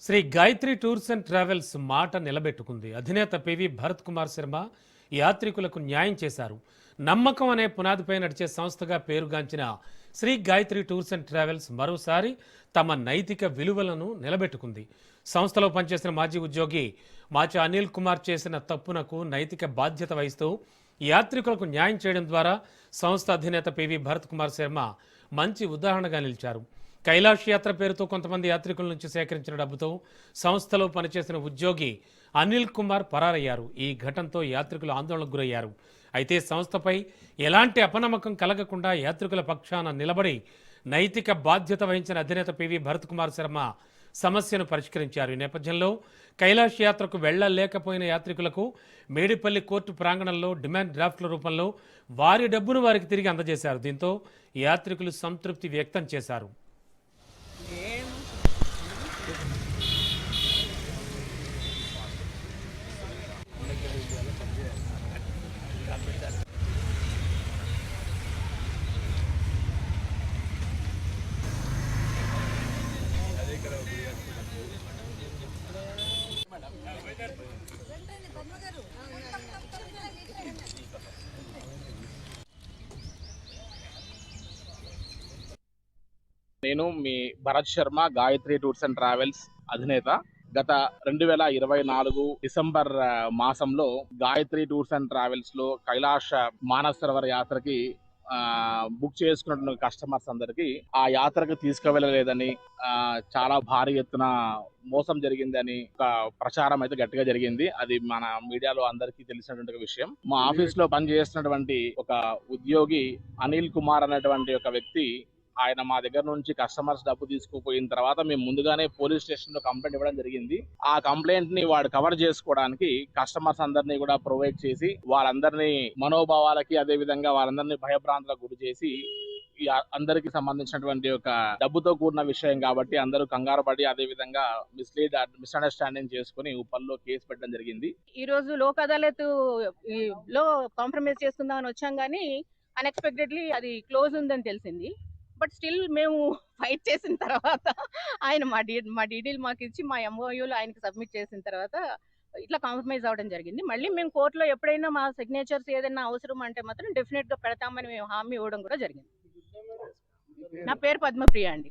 Shri Gayatri tours and travels మాట నిలబెట్టుకుంది. అధినేత పివి భరత్ కుమార్ శర్మ యాత్రికులకు న్యాయం చేశారు. నమ్మకం అనే పునాదిపై నడిచే సంస్థగా పేరుగాంచిన Shri Gayatri tours and travels మరోసారి తమ నైతిక విలువలను నిలబెట్టుకుంది. సంస్థలో పనిచేసిన మాజీ ఉద్యోగి మాచా అనిల్ కుమార్ చేసిన తప్పునకు నైతిక బాధ్యత వహిస్తూ యాత్రికులకు న్యాయం చేయడం ద్వారా సంస్థ అధినేత పివి భరత్ కుమార్ శర్మ మంచి ఉదాహరణగా నిలిచారు. కైలాష్ యాత్ర పేరుతో కొంతమంది యాత్రికుల నుంచి సేకరించిన డబ్బుతో సంస్థలో పనిచేసిన ఉద్యోగి అనిల్ కుమార్ పరారయ్యారు. ఈ ఘటనతో యాత్రికులు ఆందోళనకు గురయ్యారు. అయితే సంస్థపై ఎలాంటి అపనమ్మకం కలగకుండా యాత్రికుల పక్షాన నిలబడి నైతిక బాధ్యత వహించిన అధినేత పివి భరత్ కుమార్ శర్మ సమస్యను పరిష్కరించారు. ఈ నేపథ్యంలో కైలాష్ యాత్రకు వెళ్లలేకపోయిన యాత్రికులకు మేడిపల్లి కోర్టు ప్రాంగణంలో డిమాండ్ డ్రాఫ్ట్ల రూపంలో వారి డబ్బును వారికి తిరిగి అందజేశారు. దీంతో యాత్రికులు సంతృప్తి వ్యక్తం చేశారు. నేను మీ Bharat Sharma, Gayatri tours and travels అధినేత. గత 2024 డిసెంబర్ మాసంలో గాయత్రి టూర్స్ అండ్ ట్రావెల్స్ లో కైలాష్ మానస్ సరోవర్ యాత్రకి బుక్ చేసుకున్న కస్టమర్స్ అందరికి ఆ యాత్రకు తీసుకువెళ్ళలేదని, చాలా భారీ ఎత్తున మోసం జరిగిందని ఒక ప్రచారం అయితే గట్టిగా జరిగింది. అది మన మీడియాలో అందరికీ తెలిసినటువంటి విషయం. మా ఆఫీస్ లో పనిచేస్తున్నటువంటి ఒక ఉద్యోగి అనిల్ కుమార్ అనేటువంటి ఒక వ్యక్తి, ఆయన మా దగ్గర నుంచి కస్టమర్స్ డబ్బు తీసుకుపోయిన తర్వాత మేము ముందుగానే పోలీస్ స్టేషన్ లో కంప్లైంట్ ఇవ్వడం జరిగింది. ఆ కంప్లైంట్ ని వాడు కవర్ చేసుకోవడానికి కస్టమర్స్ అందరినీ కూడా ప్రొవైడ్ చేసి వాళ్ళందరినీ మనోభావాలకి, అదే విధంగా వాళ్ళందరినీ భయభ్రాంతులకు గురి చేసి అందరికి సంబంధించినటువంటి ఒక డబ్బుతో కూడిన విషయం కాబట్టి అందరూ కంగారు పడి, అదే విధంగా మిస్అండర్స్టాండింగ్ చేసుకుని ఉప్పల్లో కేసు పెట్టడం జరిగింది. ఈ రోజు లోక్ అదాలత్ లో కాంప్రమైజ్ చేసుకుందామని వచ్చాం, కానీ అన్ఎక్స్పెక్టెడ్లీ అది క్లోజ్ ఉందని తెలిసింది. బట్ స్టిల్ మేము ఫైట్ చేసిన తర్వాత ఆయన మా డీటెయిల్ మాకు ఇచ్చి మా ఎంఓయూలో ఆయనకి సబ్మిట్ చేసిన తర్వాత ఇట్లా కాంప్రమైజ్ అవ్వడం జరిగింది. మళ్ళీ మేము కోర్టులో ఎప్పుడైనా మా సిగ్నేచర్స్ ఏదైనా అవసరం అంటే మాత్రం డెఫినెట్ గా పెడతామని మేము హామీ ఇవ్వడం కూడా జరిగింది. నా పేరు పద్మప్రియ అండి.